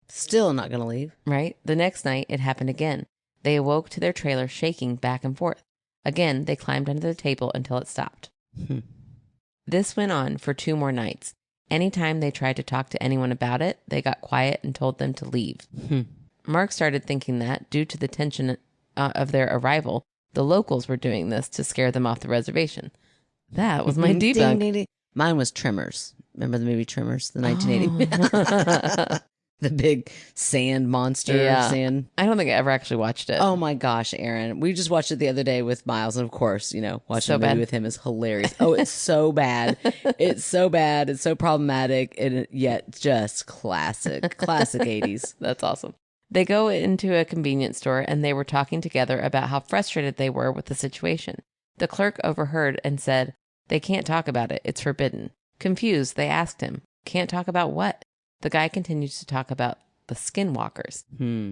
Still not going to leave. Right? The next night, it happened again. They awoke to their trailer shaking back and forth. Again, they climbed under the table until it stopped. This went on for 2 more nights. Anytime they tried to talk to anyone about it, they got quiet and told them to leave. Mark started thinking that, due to the tension of their arrival, the locals were doing this to scare them off the reservation. That was my debunk. Ding, ding, ding. Mine was Tremors. Remember the movie Tremors, the 1980? The big sand monster. Yeah. Sand. I don't think I ever actually watched it. Oh my gosh, Aaron. We just watched it the other day with Miles. And of course, watching So a movie bad. with him is hilarious. Oh, it's so bad. It's so bad. It's so problematic. And yet just classic 80s. That's awesome. They go into a convenience store and they were talking together about how frustrated they were with the situation. The clerk overheard and said, "They can't talk about it. It's forbidden." Confused, they asked him, "Can't talk about what?" The guy continues to talk about the Skinwalkers.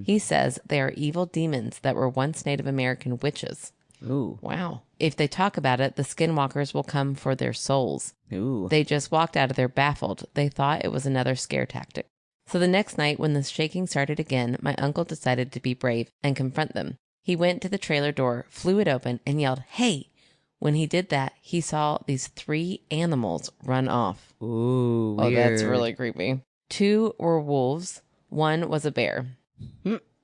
He says they are evil demons that were once Native American witches. Ooh. Wow. If they talk about it, the Skinwalkers will come for their souls. Ooh. They just walked out of there baffled. They thought it was another scare tactic. So the next night, when the shaking started again, my uncle decided to be brave and confront them. He went to the trailer door, flew it open, and yelled, "Hey!" When he did that, he saw these 3 animals run off. Ooh. Oh, that's weird. really creepy. 2 were wolves. 1 was a bear.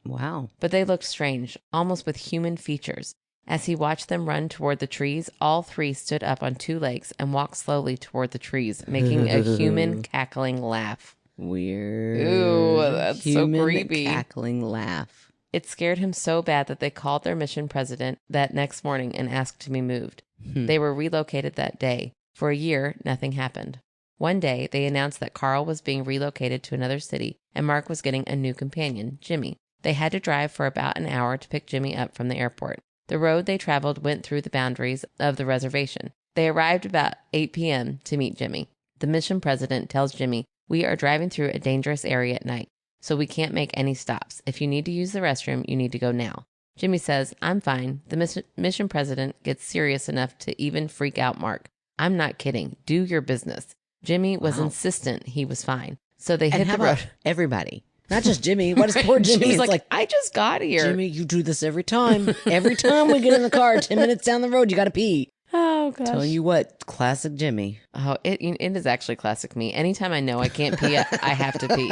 Wow. But they looked strange, almost with human features. As he watched them run toward the trees, all 3 stood up on 2 legs and walked slowly toward the trees, making a human cackling laugh. Weird. Ooh, that's so Human creepy. cackling laugh. It scared him so bad that they called their mission president that next morning and asked to be moved. They were relocated that day. For a year, nothing happened. One day, they announced that Carl was being relocated to another city and Mark was getting a new companion, Jimmy. They had to drive for about an hour to pick Jimmy up from the airport. The road they traveled went through the boundaries of the reservation. They arrived about 8 p.m. to meet Jimmy. The mission president tells Jimmy, "We are driving through a dangerous area at night, so we can't make any stops. If you need to use the restroom, you need to go now." Jimmy says, "I'm fine." The mission president gets serious enough to even freak out Mark. "I'm not kidding. Do your business." Jimmy was insistent he was fine. So they hit And how the road. about everybody? Not just Jimmy. What is poor Jimmy? Jimmy's It's like, I just got here. Jimmy, you do this every time. Every time we get in the car, 10 minutes down the road, you got to pee. Oh, gosh. Telling you what, classic Jimmy. Oh, it is actually classic me. Anytime I know I can't pee, I have to pee.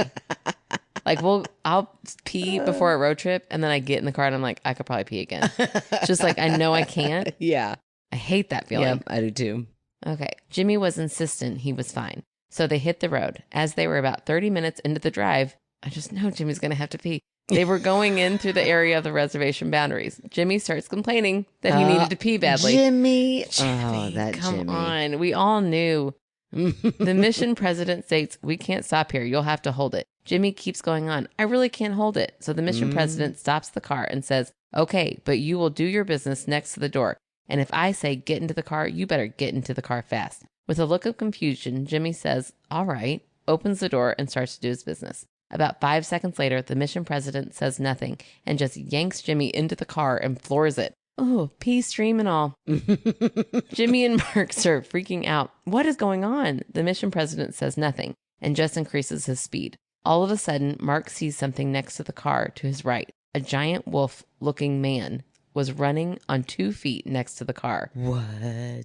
Like, I'll pee before a road trip, and then I get in the car and I'm like, I could probably pee again. It's just like, I know I can't. Yeah. I hate that feeling. Yeah, I do too. Okay. Jimmy was insistent he was fine. So they hit the road. As they were about 30 minutes into the drive, I just know Jimmy's going to have to pee. They were going in through the area of the reservation boundaries. Jimmy starts complaining that he needed to pee badly. Jimmy. Jimmy, Oh, that come Jimmy. on. We all knew. The mission president states, we can't stop here. You'll have to hold it. Jimmy keeps going on. I really can't hold it. So the mission president stops the car and says, okay, but you will do your business next to the door. And if I say get into the car, you better get into the car fast. With a look of confusion, Jimmy says, all right, opens the door and starts to do his business. About 5 seconds later, the mission president says nothing and just yanks Jimmy into the car and floors it. Oh, pee stream and all. Jimmy and Mark start freaking out. What is going on? The mission president says nothing and just increases his speed. All of a sudden, Mark sees something next to the car to his right. A giant wolf-looking man was running on 2 feet next to the car. What?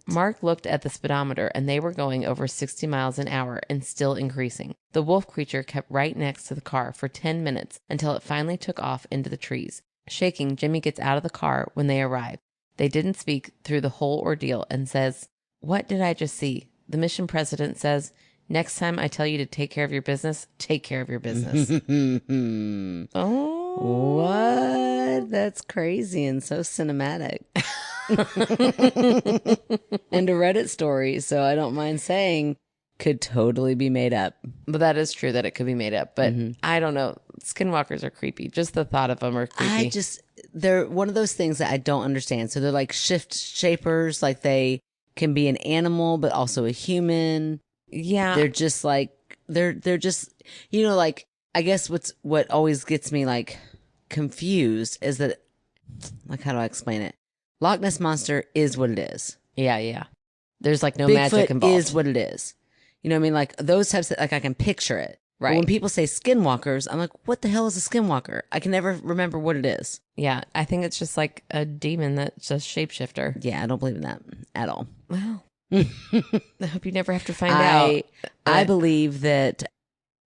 Mark looked at the speedometer and they were going over 60 miles an hour and still increasing. The wolf creature kept right next to the car for 10 minutes until it finally took off into the trees. Shaking, Jimmy gets out of the car when they arrive. They didn't speak through the whole ordeal and says, what did I just see? The mission president says, next time I tell you to take care of your business, take care of your business. Oh. What? That's crazy and so cinematic. And a Reddit story, so I don't mind saying, could totally be made up. But that is true that it could be made up. But I don't know. Skinwalkers are creepy. Just the thought of them are creepy. They're one of those things that I don't understand. So they're like shift shapers, like they can be an animal, but also a human. Yeah. They're just like, they're just, like, I guess what always gets me like confused is that, like, how do I explain it? Loch Ness Monster is what it is. Yeah. There's like no Bigfoot magic involved. is what it is. You know what I mean? Like those types of, like I can picture it. Right. But when people say skinwalkers, I'm like, what the hell is a skinwalker? I can never remember what it is. Yeah. I think it's just like a demon that's just shapeshifter. Yeah, I don't believe in that at all. Well, I hope you never have to find out. I believe that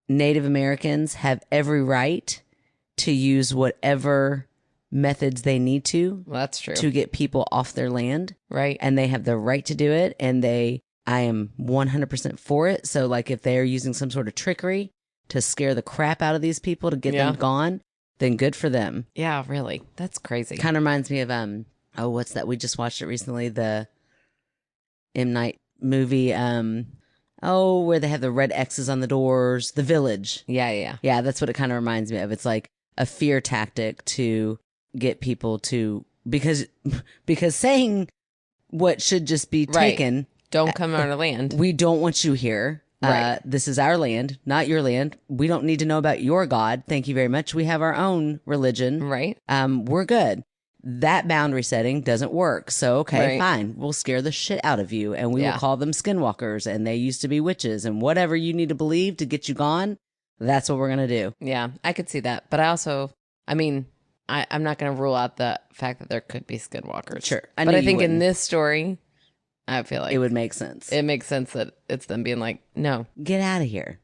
Native Americans have every right to use whatever methods they need to. Well, that's true. To get people off their land. Right. And they have the right to do it. And I am 100% for it. So like if they're using some sort of trickery to scare the crap out of these people to get them gone, then good for them. Yeah, really. That's crazy. Kind of reminds me of, what's that? We just watched it recently. The M. Night movie, where they have the red X's on the doors, The Village. Yeah. Yeah, that's what it kind of reminds me of. It's like a fear tactic to get people to, because saying what should just be taken. Don't come on our land. We don't want you here. Right. This is our land, not your land. We don't need to know about your God. Thank you very much. We have our own religion. Right. We're good. That boundary setting doesn't work. So, okay, fine. We'll scare the shit out of you and we will call them skinwalkers and they used to be witches and whatever you need to believe to get you gone. That's what we're going to do. Yeah, I could see that. But I also, I'm not going to rule out the fact that there could be skinwalkers. Sure. But I think in this story, I feel like it would make sense. It makes sense that it's them being like, no, get out of here.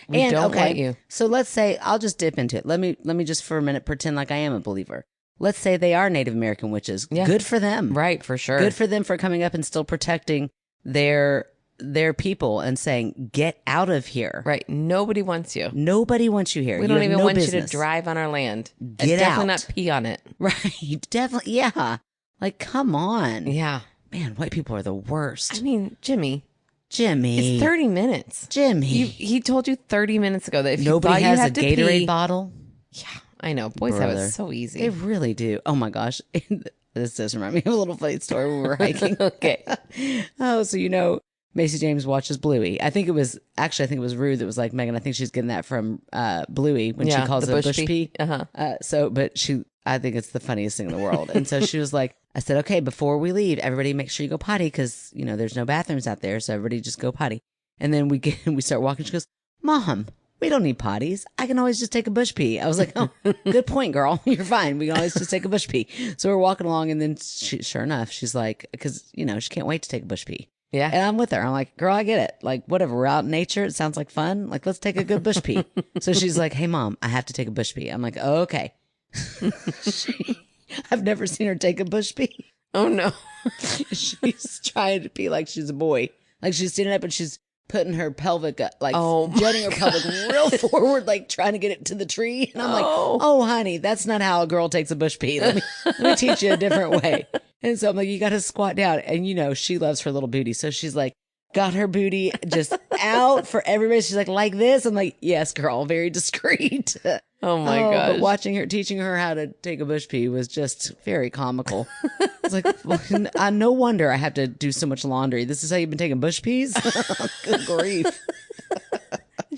We don't want you. So let's say, I'll just dip into it. Let me just for a minute pretend like I am a believer. Let's say they are Native American witches. Yeah. Good for them. Right, for sure. Good for them for coming up and still protecting their people and saying, get out of here. Right. Nobody wants you. Nobody wants you here. We don't even want you to drive on our land. Get out. Definitely not pee on it. Right. Definitely. Yeah. Like, come on. Yeah. Man, white people are the worst. I mean, Jimmy. It's 30 minutes. Jimmy. He told you 30 minutes ago that if nobody you has had a Gatorade pee, bottle. Yeah. I know. Boys have it so easy. They really do. Oh my gosh. This does remind me of a little funny story when we were hiking. Okay. So Macy James watches Bluey. I think it was Rude that was like, Meghann, I think she's getting that from Bluey when she calls it bush pee. Uh-huh. I think it's the funniest thing in the world. And so she was like, I said, okay, before we leave, everybody make sure you go potty because, there's no bathrooms out there. So everybody just go potty. And then we start walking. She goes, Mom, we don't need potties. I can always just take a bush pee. I was like, oh, good point, girl. You're fine. We can always just take a bush pee. So we're walking along and then sure enough, she's like, because, she can't wait to take a bush pee. Yeah. And I'm with her. I'm like, girl, I get it. Like, whatever. We're out in nature. It sounds like fun. Like, let's take a good bush pee. So she's like, hey, Mom, I have to take a bush pee. I'm like, oh, okay. I've never seen her take a bush pee. Oh, no. She's trying to pee like she's a boy. Like, she's standing up and she's putting her pelvic, like, Oh, jutting her pelvic real forward, like, trying to get it to the tree. And I'm like, oh, honey, that's not how a girl takes a bush pee. Let me teach you a different way. And so I'm like, you got to squat down. And, you know, she loves her little booty. So she's like, got her booty just out for everybody. She's like this. I'm like, yes, girl, very discreet. Oh my gosh. But watching her, teaching her how to take a bush pee was just very comical. It's like, well, no wonder I have to do so much laundry. This is how you've been taking bush peas? Good grief.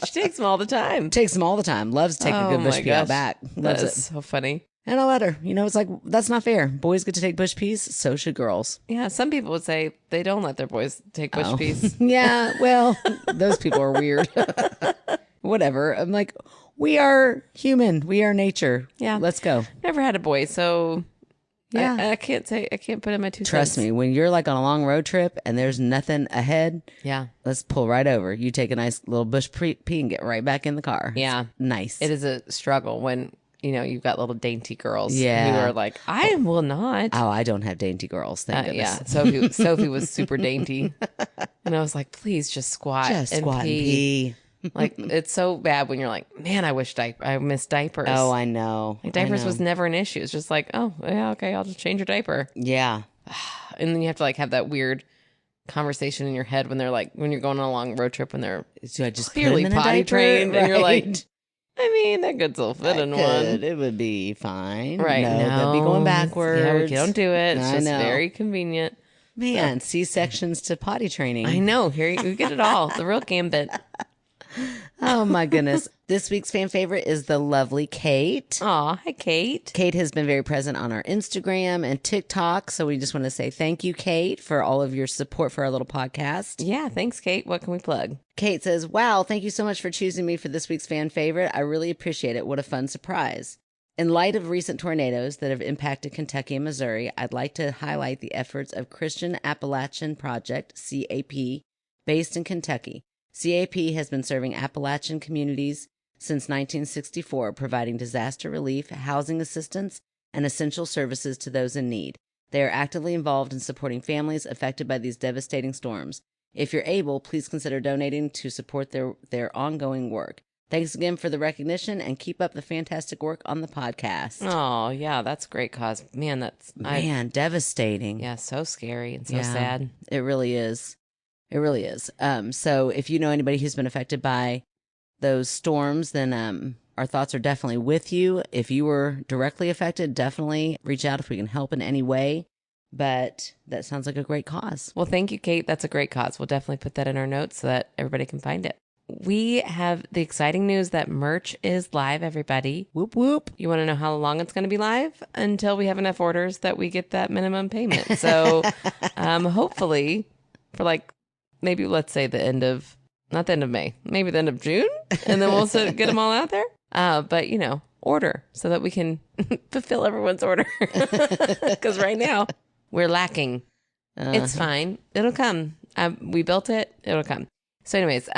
She takes them all the time. Takes them all the time. Loves to take a good bush pee out back. That Loves is it. so funny. And I let her. You know, it's like, that's not fair. Boys get to take bush peas. So should girls. Yeah, some people would say they don't let their boys take bush peas. Yeah, well, those people are weird. Whatever. I'm like, we are human. We are nature. Yeah. Let's go. Never had a boy, so Yeah. I can't put in my 2 Trust cents. me, when you're like on a long road trip and there's nothing ahead, Yeah. let's pull right over. You take a nice little bush pee and get right back in the car. Yeah. Nice. It is a struggle when, you know, you've got little dainty girls Yeah. who are like, I will not. Oh, I don't have dainty girls. Thank goodness. Yeah. Sophie was super dainty. And I was like, please just squat Just and squat pee. and pee. Like, it's so bad when you're like, man, I wish I miss diapers. Oh, I know. Like, diapers I know. was never an issue. It's just like, oh, yeah, okay, I'll just change your diaper. Yeah. And then you have to like have that weird conversation in your head when they're like, when you're going on a long road trip when they're So I just clearly put 'em in a potty diaper? trained and you're like, Right. I mean, that could still fit in one. It would be fine. Right. No, that'd be going backwards. Yeah, we don't do it. It's I just know. very convenient. Man, C-sections to potty training. I know. Here you get it all. The real gambit. Oh my goodness. This week's fan favorite is the lovely Kate. Aw, hi, Kate. Kate has been very present on our Instagram and TikTok. So we just want to say thank you, Kate, for all of your support for our little podcast. Yeah, thanks, Kate. What can we plug? Kate says, wow, thank you so much for choosing me for this week's fan favorite. I really appreciate it. What a fun surprise. In light of recent tornadoes that have impacted Kentucky and Missouri, I'd like to highlight the efforts of Christian Appalachian Project, CAP, based in Kentucky. CAP has been serving Appalachian communities since 1964, providing disaster relief, housing assistance, and essential services to those in need. They are actively involved in supporting families affected by these devastating storms. If you're able, please consider donating to support their ongoing work. Thanks again for the recognition and keep up the fantastic work on the podcast. Oh, yeah, that's a great cause. Man, Devastating. yeah, so scary and so sad. It really is. It really is. So if you know anybody who's been affected by those storms, then our thoughts are definitely with you. If you were directly affected, definitely reach out if we can help in any way. But that sounds like a great cause. Well, thank you, Kate. That's a great cause. We'll definitely put that in our notes so that everybody can find it. We have the exciting news that merch is live, everybody. Whoop, whoop. You want to know how long it's going to be live? Until we have enough orders that we get that minimum payment. So hopefully for like maybe let's say not the end of May, maybe the end of June. And then we'll get them all out there. But, you know, order so that we can fulfill everyone's order. Because right now we're lacking. It's fine. It'll come. We built it. It'll come. So anyways,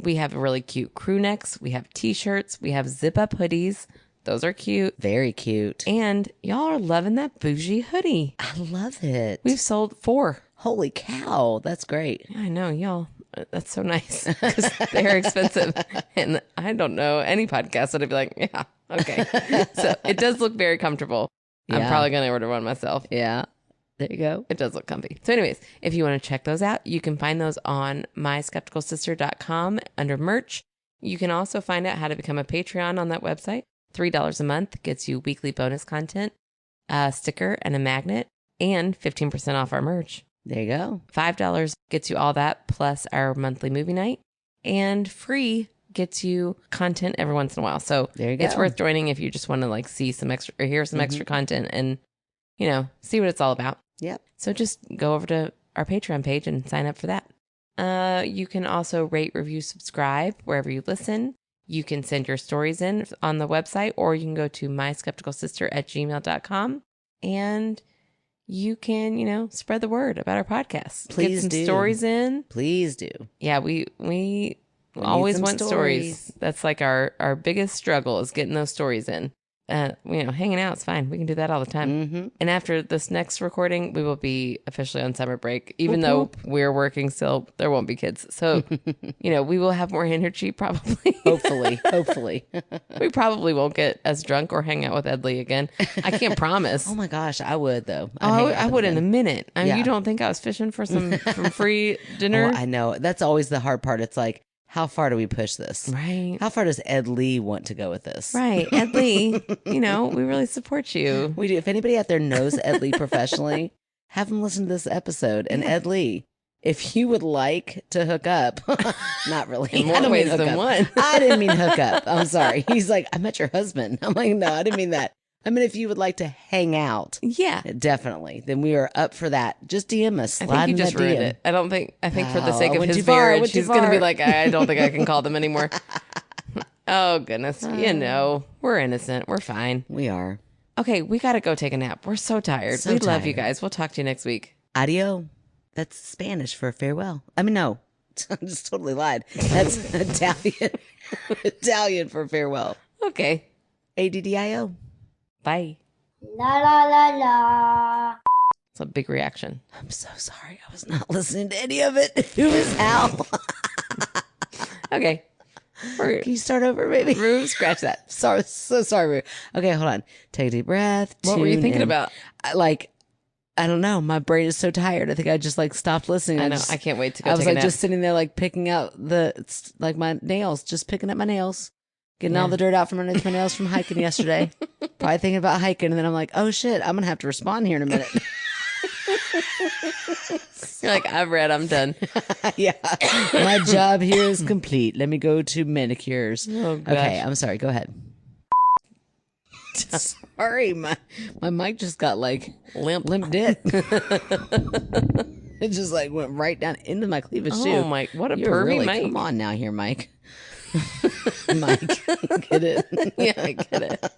we have really cute crew necks. We have t-shirts. We have zip-up hoodies. Those are cute. Very cute. And y'all are loving that bougie hoodie. I love it. We've sold 4. Holy cow. That's great. I know, y'all. That's so nice because they're expensive. And I don't know any podcast that I'd be like, yeah, okay. So it does look very comfortable. I'm Yeah. probably going to order one myself. Yeah. There you go. It does look comfy. So anyways, if you want to check those out, you can find those on myskepticalsister.com under merch. You can also find out how to become a Patreon on that website. $3 a month gets you weekly bonus content, a sticker and a magnet, and 15% off our merch. There you go. $5 gets you all that plus our monthly movie night, and free gets you content every once in a while. So There you go. it's worth joining if you just want to like see some extra or hear some extra content and, you know, see what it's all about. Yep. So just go over to our Patreon page and sign up for that. You can also rate, review, subscribe wherever you listen. You can send your stories in on the website, or you can go to myskepticalsister@gmail.com. And you can, spread the word about our podcast. Please Get some do. stories in. Please do. Yeah, we always some want stories. That's like our biggest struggle is getting those stories in. Hanging out is fine. We can do that all the time. Mm-hmm. And after this next recording, we will be officially on summer break. Even Whoop, though whoop. we're working still, there won't be kids. So, we will have more energy probably. Hopefully. We probably won't get as drunk or hang out with Ed Lee again. I can't promise. Oh my gosh, I would though. I would in a minute. Yeah. You don't think I was fishing for some free dinner? Oh, I know. That's always the hard part. It's like, how far do we push this? Right. How far does Ed Lee want to go with this? Right. Ed Lee, we really support you. We do. If anybody out there knows Ed Lee professionally, have him listen to this episode. And Ed Lee, if you would like to hook up, not really. In I more don't ways mean hook than up. one. I didn't mean hook up. I'm sorry. He's like, I met your husband. I'm like, no, I didn't mean that. I mean, if you would like to hang out, Yeah. definitely, then we are up for that. Just DM us. I Slide think you in just that ruined DM. it. I think for the Oh, sake I of went his too far, I marriage, went too he's going to be far. like, I don't think I can call them anymore. Oh, goodness. We're innocent. We're fine. We are. Okay, we got to go take a nap. We're so tired. So We love you tired. guys. We'll talk to you next week. Adio. That's Spanish for farewell. I mean, no, I just totally lied. That's Italian. Italian for farewell. Okay. ADDIO. Bye. La la la la. It's a big reaction. I'm so sorry. I was not listening to any of it. Who is Hal? Okay. Can you start over, baby? Rue, scratch that. Sorry, so sorry, Rue. Okay, hold on. Take a deep breath. What were you tune thinking in. about? I don't know. My brain is so tired. I think I just stopped listening. I know. I can't wait to go I was take a nap. just sitting there picking out my nails, just picking up my nails, getting all the dirt out from underneath my nails from hiking yesterday. Probably thinking about hiking, and then I'm like, oh shit, I'm gonna have to respond here in a minute. You're like, I've read, I'm done. Yeah, my job here is complete. Let me go to manicures. Oh, gosh. Okay, I'm sorry. Go ahead. Sorry, my mic just got Limp. dick. It just went right down into my cleavage too. Oh, my, what a You're pervy really, mic. come on now here, Mike. Mike, get it? Yeah, I get it.